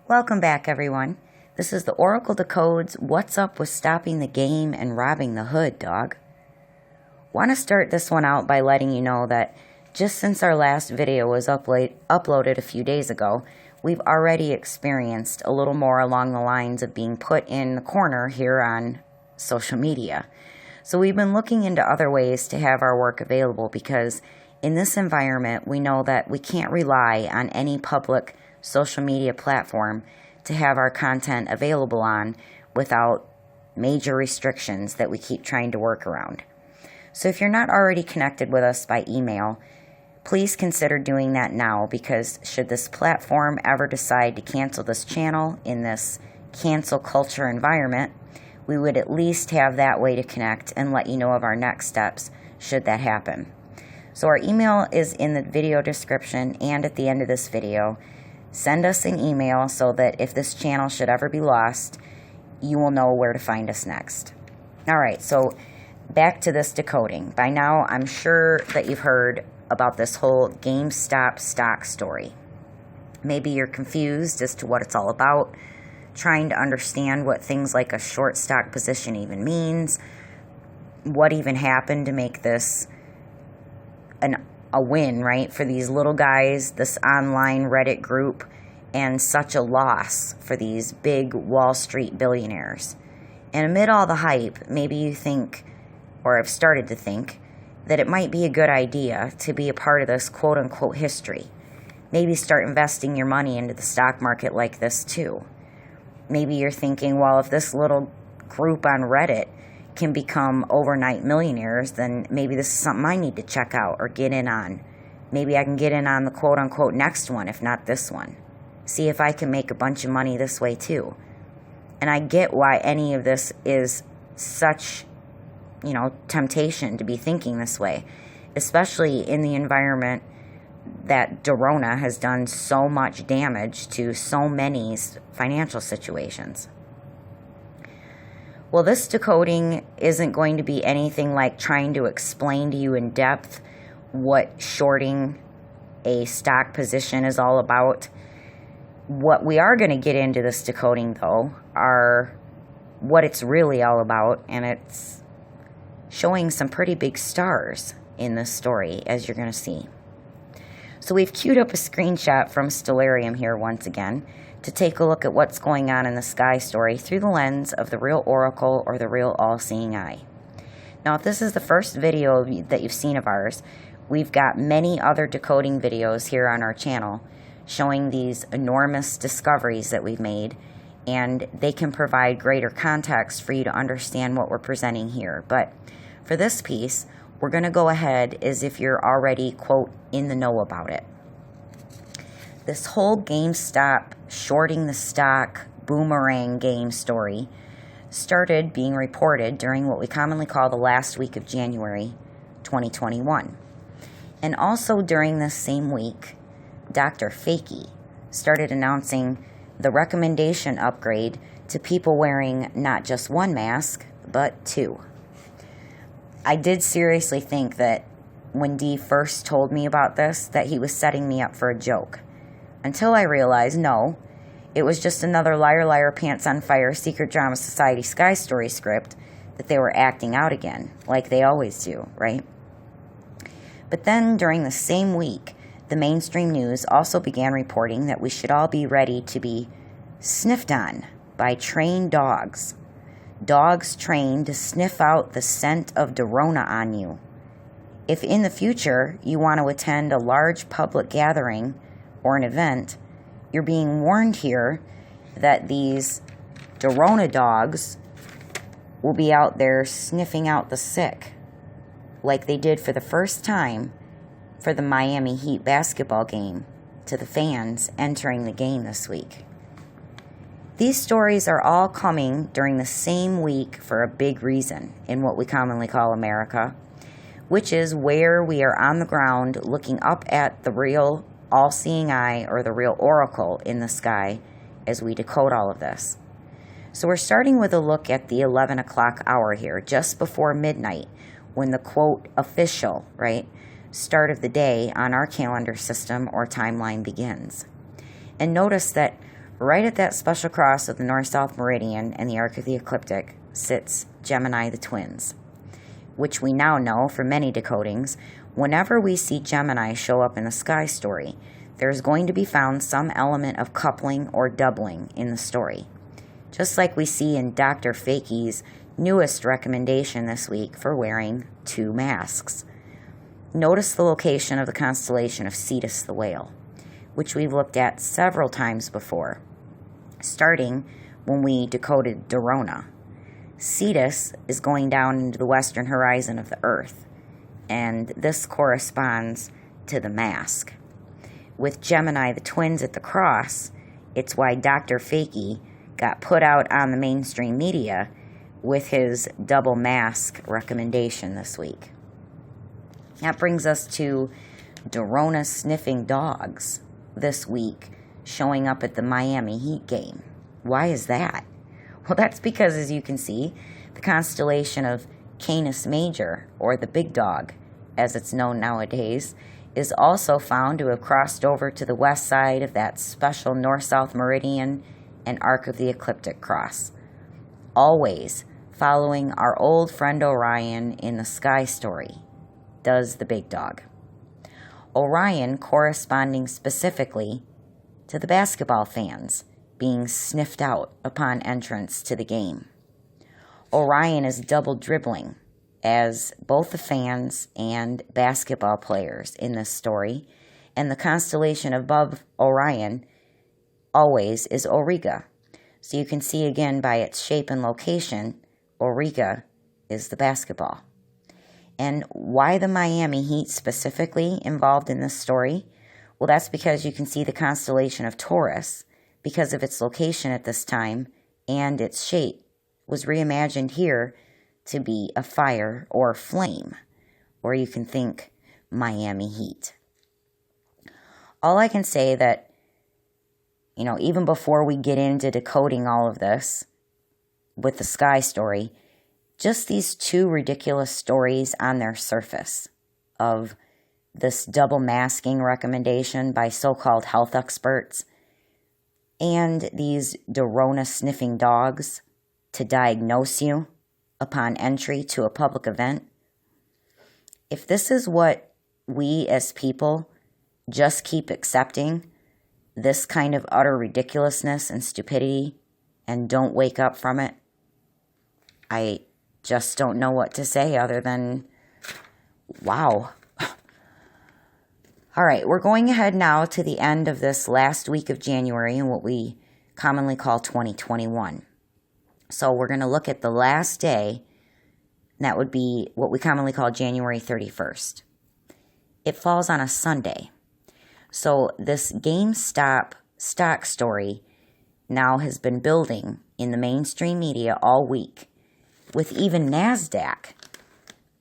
Welcome back, everyone. This is the Oracle Decodes. What's up with stopping the game and robbing the hood, dog? Want to start this one out by letting you know that just since our last video was uploaded a few days ago, we've already experienced a little more along the lines of being put in the corner here on social media. So we've been looking into other ways to have our work available because in this environment, we know that we can't rely on any public social media platform to have our content available on without major restrictions that we keep trying to work around. So if you're not already connected with us by email, please consider doing that now, because should this platform ever decide to cancel this channel in this cancel culture environment, we would at least have that way to connect and let you know of our next steps should that happen. So our email is in the video description and at the end of this video. Send us an email so that if this channel should ever be lost, you will know where to find us next. All right, so back to this decoding. By now, I'm sure that you've heard about this whole GameStop stock story. Maybe you're confused as to what it's all about, trying to understand what things like a short stock position even means, what even happened to make this a win, right, for these little guys, this online Reddit group, and such a loss for these big Wall Street billionaires. And amid all the hype, maybe you think, or have started to think, that it might be a good idea to be a part of this quote-unquote history. Maybe start investing your money into the stock market like this too. Maybe you're thinking, well, if this little group on Reddit can become overnight millionaires, then maybe this is something I need to check out or get in on. Maybe I can get in on the quote-unquote next one, if not this one. See if I can make a bunch of money this way too. And I get why any of this is such, temptation to be thinking this way, especially in the environment that Dorona has done so much damage to so many financial situations. Well, this decoding isn't going to be anything like trying to explain to you in depth what shorting a stock position is all about. What we are going to get into this decoding, though, are what it's really all about, and it's showing some pretty big stars in this story, as you're going to see. So we've queued up a screenshot from Stellarium here once again to take a look at what's going on in the sky story through the lens of the real oracle or the real all-seeing eye. Now, if this is the first video that you've seen of ours, we've got many other decoding videos here on our channel showing these enormous discoveries that we've made, and they can provide greater context for you to understand what we're presenting here. But for this piece, we're going to go ahead as if you're already, quote, in the know about it. This whole GameStop shorting the stock boomerang game story started being reported during what we commonly call the last week of January 2021. And also during this same week, Dr. Fakey started announcing the recommendation upgrade to people wearing not just one mask, but two. I did seriously think that when Dee first told me about this, that he was setting me up for a joke. Until I realized, no, it was just another liar, liar, pants on fire, secret drama society sky story script that they were acting out again, like they always do, right? But then during the same week, the mainstream news also began reporting that we should all be ready to be sniffed on by trained dogs. Dogs trained to sniff out the scent of Dorona on you. If in the future you want to attend a large public gathering or an event, you're being warned here that these Dorona dogs will be out there sniffing out the sick, like they did for the first time for the Miami Heat basketball game to the fans entering the game this week. These stories are all coming during the same week for a big reason in what we commonly call America, which is where we are on the ground looking up at the real all-seeing eye or the real oracle in the sky as we decode all of this. So we're starting with a look at the 11 o'clock hour here, just before midnight, when the quote official, right, start of the day on our calendar system or timeline begins. And notice that Right at that special cross of the north-south meridian and the arc of the ecliptic sits Gemini the twins, which we now know from many decodings, whenever we see Gemini show up in the sky story, there's going to be found some element of coupling or doubling in the story. Just like we see in Dr. Fakey's newest recommendation this week for wearing 2 masks. Notice the location of the constellation of Cetus the whale, which we've looked at several times before, starting when we decoded Dorona. Cetus is going down into the western horizon of the Earth, and this corresponds to the mask. With Gemini the twins at the cross, it's why Dr. Fakey got put out on the mainstream media with his double mask recommendation this week. That brings us to Dorona sniffing dogs this week showing up at the Miami Heat game. Why is that? Well, that's because, as you can see, the constellation of Canis Major, or the Big Dog, as it's known nowadays, is also found to have crossed over to the west side of that special north-south meridian and arc of the ecliptic cross. Always following our old friend Orion in the sky story, does the Big Dog. Orion corresponding specifically to the basketball fans being sniffed out upon entrance to the game. Orion is double dribbling as both the fans and basketball players in this story, and the constellation above Orion always is Auriga. So you can see again by its shape and location, Auriga is the basketball. And why the Miami Heat specifically involved in this story? Well, that's because you can see the constellation of Taurus, because of its location at this time and its shape, was reimagined here to be a fire or flame, or you can think Miami Heat. All I can say that, even before we get into decoding all of this with the sky story, just these 2 ridiculous stories on their surface of this double masking recommendation by so-called health experts and these Dorona sniffing dogs to diagnose you upon entry to a public event. If this is what we as people just keep accepting, this kind of utter ridiculousness and stupidity, and don't wake up from it, I just don't know what to say other than, wow. All right, we're going ahead now to the end of this last week of January in what we commonly call 2021. So we're going to look at the last day, and that would be what we commonly call January 31st. It falls on a Sunday. So this GameStop stock story now has been building in the mainstream media all week, with even NASDAQ.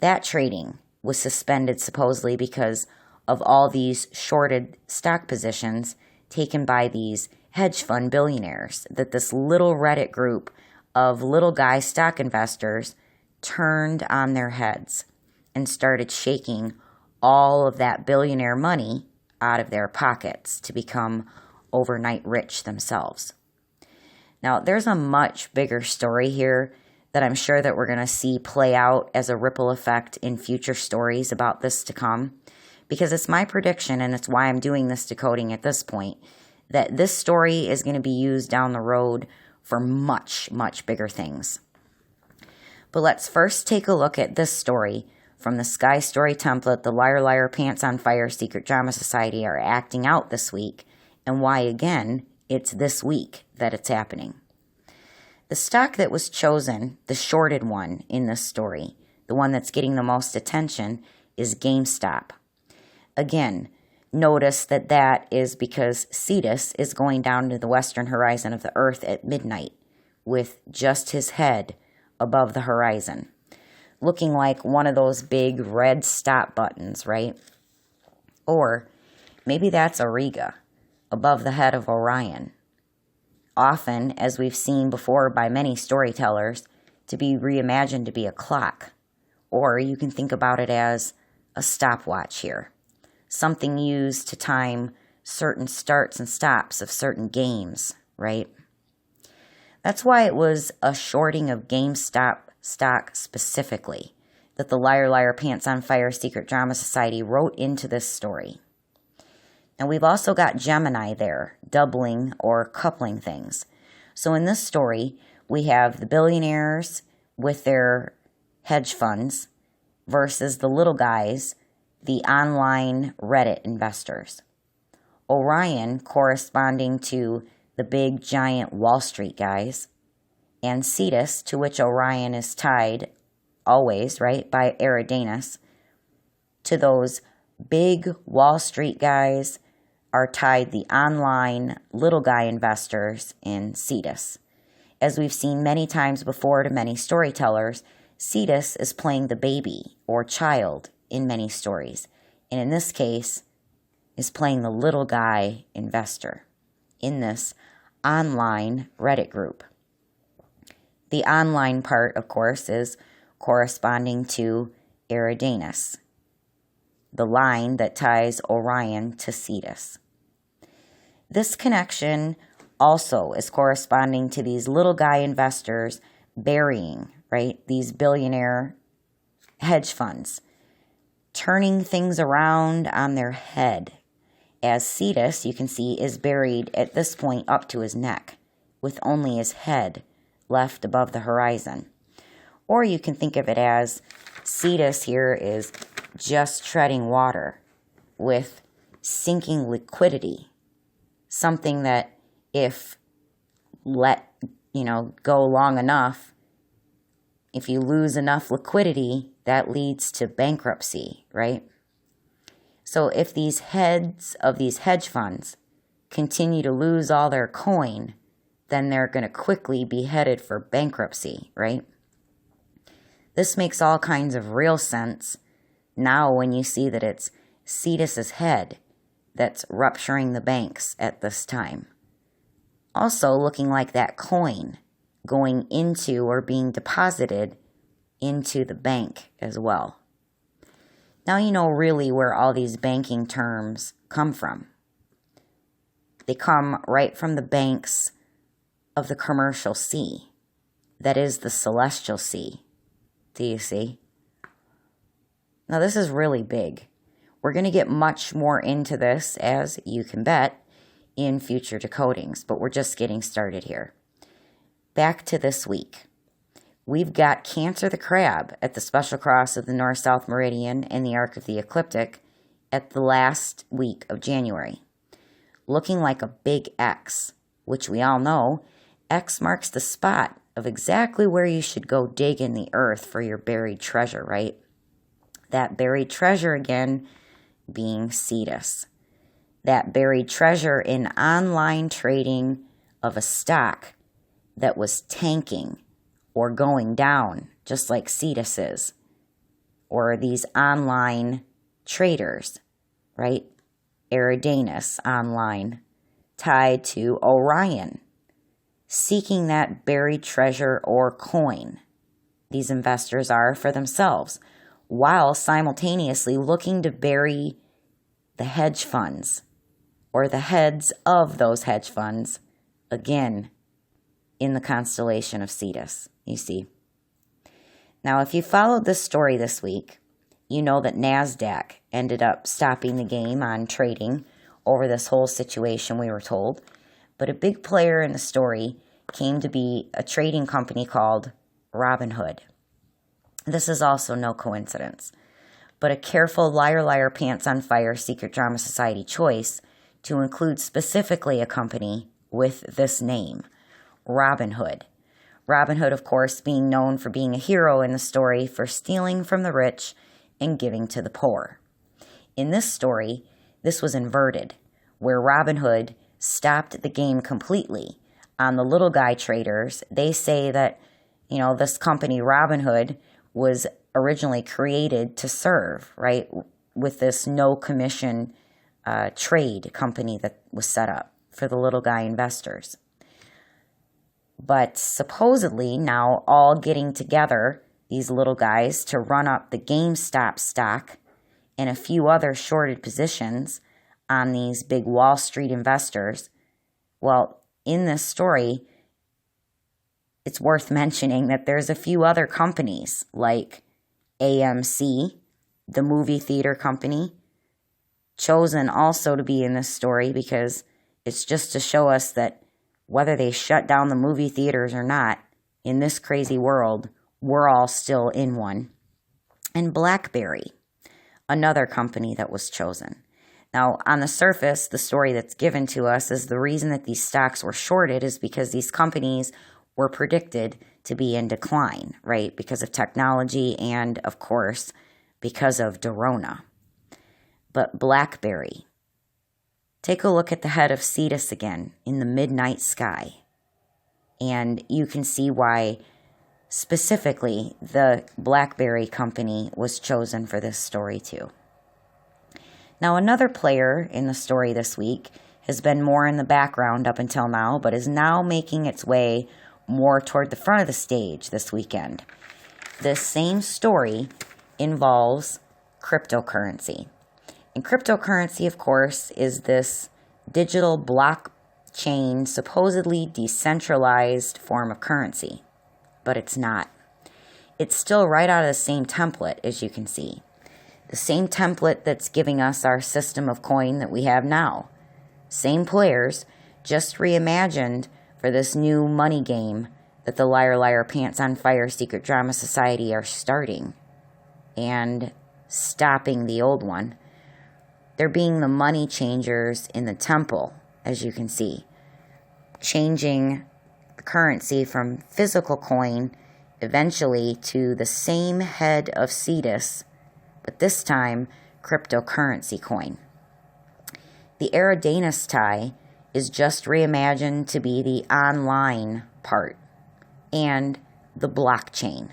That trading was suspended supposedly because of all these shorted stock positions taken by these hedge fund billionaires that this little Reddit group of little guy stock investors turned on their heads and started shaking all of that billionaire money out of their pockets to become overnight rich themselves. Now, there's a much bigger story here that I'm sure that we're going to see play out as a ripple effect in future stories about this to come, because it's my prediction, and it's why I'm doing this decoding at this point, that this story is going to be used down the road for much, much bigger things. But let's first take a look at this story from the Sky Story template the Liar Liar Pants on Fire Secret Drama Society are acting out this week, and why, again, it's this week that it's happening. The stock that was chosen, the shorted one in this story, the one that's getting the most attention, is GameStop. Again, notice that that is because Cetus is going down to the western horizon of the Earth at midnight with just his head above the horizon, looking like one of those big red stop buttons, right? Or maybe that's Auriga above the head of Orion, often, as we've seen before by many storytellers, to be reimagined to be a clock. Or you can think about it as a stopwatch here, something used to time certain starts and stops of certain games right? That's why it was a shorting of GameStop stock specifically that the Liar Liar Pants on Fire Secret Drama Society wrote into this story. And we've also got Gemini there, doubling or coupling things. So in this story, we have the billionaires with their hedge funds versus the little guys, the online Reddit investors. Orion corresponding to the big giant Wall Street guys, and Cetus, to which Orion is tied always, right, by Eridanus, to those big Wall Street guys are tied the online little guy investors in Cetus. As we've seen many times before to many storytellers, Cetus is playing the baby or child in many stories, and in this case is playing the little guy investor in this online Reddit group. The online part, of course, is corresponding to Eridanus, the line that ties Orion to Cetus. This connection also is corresponding to these little guy investors burying, right, these billionaire hedge funds, turning things around on their head, as Cetus, you can see, is buried at this point up to his neck, with only his head left above the horizon. Or you can think of it as Cetus here is just treading water with sinking liquidity, something that if let, go long enough, if you lose enough liquidity, that leads to bankruptcy, right? So if these heads of these hedge funds continue to lose all their coin, then they're going to quickly be headed for bankruptcy, right? This makes all kinds of real sense now when you see that it's Cetus's head that's rupturing the banks at this time. Also looking like that coin going into or being deposited into the bank as well. Now you know really where all these banking terms come from. They come right from the banks of the commercial sea, that is the celestial sea. Do you see? Now this is really big. We're going to get much more into this, as you can bet, in future decodings, but we're just getting started here. Back to this week. We've got Cancer the Crab at the Special Cross of the North-South Meridian and the Arc of the Ecliptic at the last week of January, looking like a big X, which we all know, X marks the spot of exactly where you should go dig in the earth for your buried treasure, right? That buried treasure again being Cetus. That buried treasure in online trading of a stock that was tanking or going down, just like Cetus is, or these online traders, right? Eridanus online, tied to Orion, seeking that buried treasure or coin. These investors are for themselves, while simultaneously looking to bury the hedge funds, or the heads of those hedge funds, again, in the constellation of Cetus, you see. Now, if you followed this story this week, you know that NASDAQ ended up stopping the game on trading over this whole situation, we were told. But a big player in the story came to be a trading company called Robinhood. This is also no coincidence, but a careful Liar Liar Pants on Fire Secret Drama Society choice to include specifically a company with this name, Robinhood. Robinhood, of course, being known for being a hero in the story for stealing from the rich and giving to the poor. In this story, this was inverted, where Robinhood stopped the game completely on the little guy traders. They say that, this company Robinhood was originally created to serve, right, with this no commission trade company that was set up for the little guy investors. But supposedly now all getting together, these little guys, to run up the GameStop stock and a few other shorted positions on these big Wall Street investors. Well, in this story, it's worth mentioning that there's a few other companies like AMC, the movie theater company, chosen also to be in this story because it's just to show us that whether they shut down the movie theaters or not, in this crazy world, we're all still in one. And BlackBerry, another company that was chosen. Now, on the surface, the story that's given to us is the reason that these stocks were shorted is because these companies were predicted to be in decline, right? Because of technology and, of course, because of Dorona. But BlackBerry, take a look at the head of Cetus again in the midnight sky. And you can see why specifically the BlackBerry company was chosen for this story too. Now, another player in the story this week has been more in the background up until now, but is now making its way more toward the front of the stage this weekend. This same story involves cryptocurrency. And cryptocurrency, of course, is this digital blockchain, supposedly decentralized form of currency. But it's not. It's still right out of the same template, as you can see. The same template that's giving us our system of coin that we have now. Same players, just reimagined for this new money game that the Liar Liar Pants on Fire Secret Drama Society are starting and stopping the old one. They're being the money changers in the temple, as you can see, changing the currency from physical coin eventually to the same head of Cetus, but this time cryptocurrency coin. The Eridanus tie is just reimagined to be the online part and the blockchain.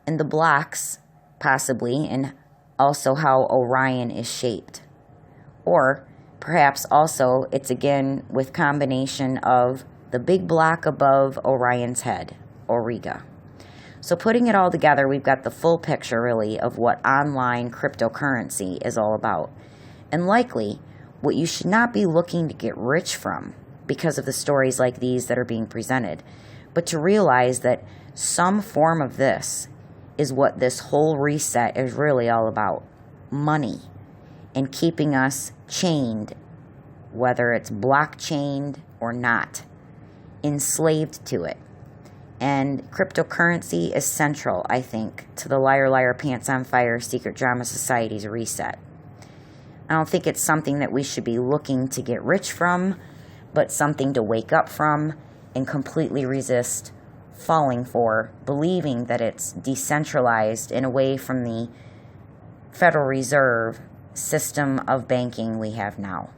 And the blocks, possibly, and also how Orion is shaped. Or perhaps also it's again with combination of the big block above Orion's head, Auriga. So putting it all together, we've got the full picture really of what online cryptocurrency is all about. And likely what you should not be looking to get rich from because of the stories like these that are being presented, but to realize that some form of this is what this whole reset is really all about. Money. And keeping us chained, whether it's blockchained or not. Enslaved to it. And cryptocurrency is central, I think, to the Liar Liar Pants on Fire Secret Drama Society's reset. I don't think it's something that we should be looking to get rich from, but something to wake up from and completely resist falling for, believing that it's decentralized and away from the Federal Reserve system of banking we have now.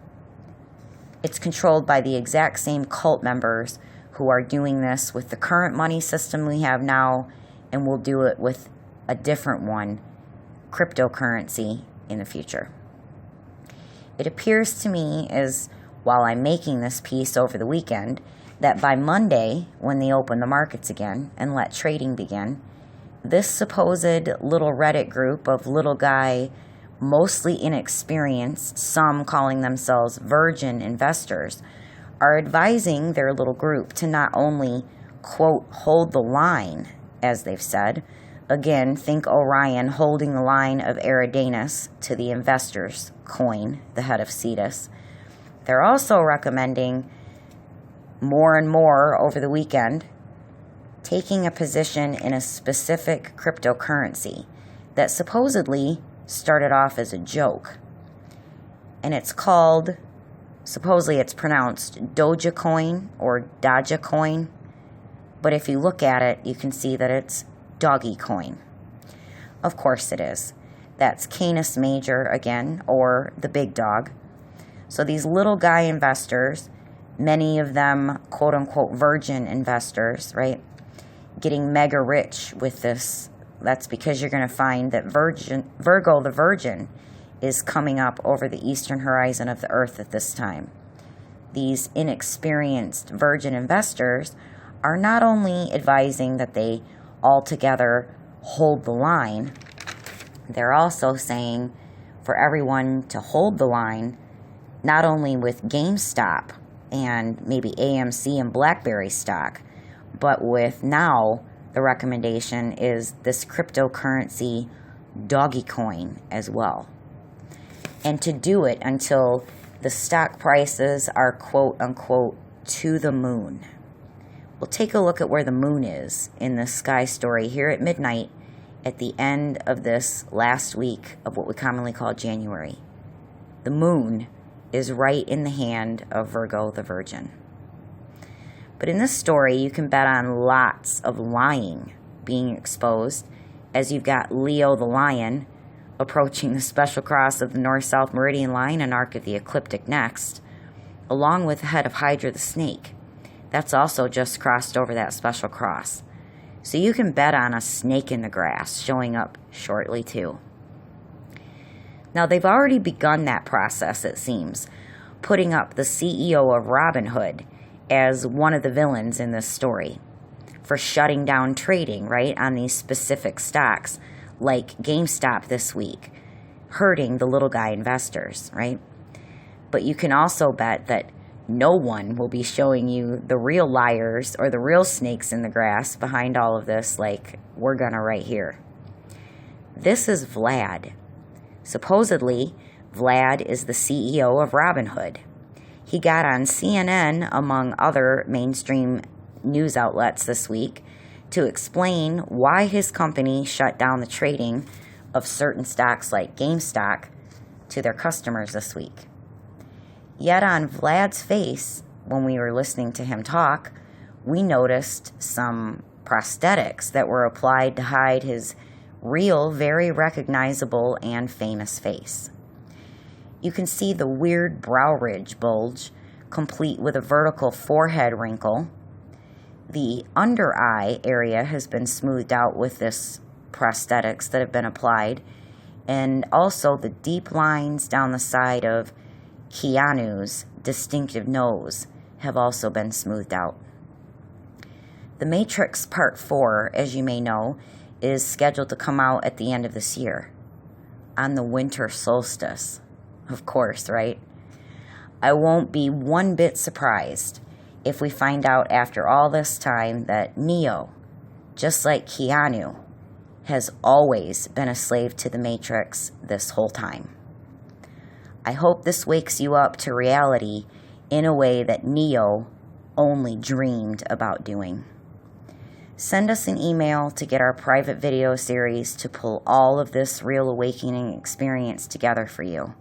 It's controlled by the exact same cult members who are doing this with the current money system we have now and will do it with a different one, cryptocurrency, in the future. It appears to me as, while I'm making this piece over the weekend, that by Monday, when they open the markets again and let trading begin, this supposed little Reddit group of little guy, mostly inexperienced, some calling themselves virgin investors, are advising their little group to not only, quote, hold the line, as they've said. Again, think Orion holding the line of Eridanus to the investors' coin, the head of Cetus. They're also recommending more and more over the weekend, taking a position in a specific cryptocurrency that supposedly started off as a joke. And it's called, supposedly it's pronounced Dogecoin or Dogecoin, but if you look at it, you can see that it's Doggy Coin. Of course it is. That's Canis Major again, or the big dog. So these little guy investors, many of them quote-unquote virgin investors, right, getting mega rich with this. That's because you're going to find that Virgo the Virgin is coming up over the eastern horizon of the earth at this time. These inexperienced virgin investors are not only advising that they altogether hold the line, they're also saying for everyone to hold the line, not only with GameStop, and maybe AMC and BlackBerry stock. But with now, the recommendation is this cryptocurrency Dogecoin as well. And to do it until the stock prices are quote unquote to the moon. We'll take a look at where the moon is in the sky story here at midnight at the end of this last week of what we commonly call January. The moon is right in the hand of Virgo the Virgin. But in this story, you can bet on lots of lying being exposed, as you've got Leo the Lion approaching the special cross of the North-South Meridian Line and Arc of the Ecliptic next, along with the head of Hydra the Snake. That's also just crossed over that special cross. So you can bet on a snake in the grass showing up shortly too. Now they've already begun that process, it seems, putting up the CEO of Robinhood as one of the villains in this story for shutting down trading, right, on these specific stocks like GameStop this week, hurting the little guy investors, right? But you can also bet that no one will be showing you the real liars or the real snakes in the grass behind all of this like we're gonna right here. This is Vlad. Supposedly, Vlad is the CEO of Robinhood. He got on CNN, among other mainstream news outlets this week, to explain why his company shut down the trading of certain stocks like GameStop to their customers this week. Yet on Vlad's face, when we were listening to him talk, we noticed some prosthetics that were applied to hide his real, very recognizable and famous face. You can see the weird brow ridge bulge, complete with a vertical forehead wrinkle. The under eye area has been smoothed out with this prosthetics that have been applied, and also the deep lines down the side of Keanu's distinctive nose have also been smoothed out. The Matrix Part 4, as you may know, is scheduled to come out at the end of this year, on the winter solstice. Of course, right? I won't be one bit surprised if we find out after all this time that Neo, just like Keanu, has always been a slave to the Matrix this whole time. I hope this wakes you up to reality in a way that Neo only dreamed about doing. Send us an email to get our private video series to pull all of this real awakening experience together for you.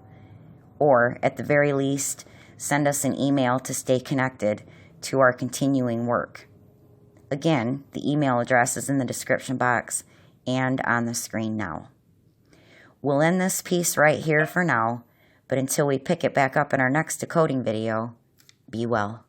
Or, at the very least, send us an email to stay connected to our continuing work. Again, the email address is in the description box and on the screen now. We'll end this piece right here for now, but until we pick it back up in our next decoding video, be well.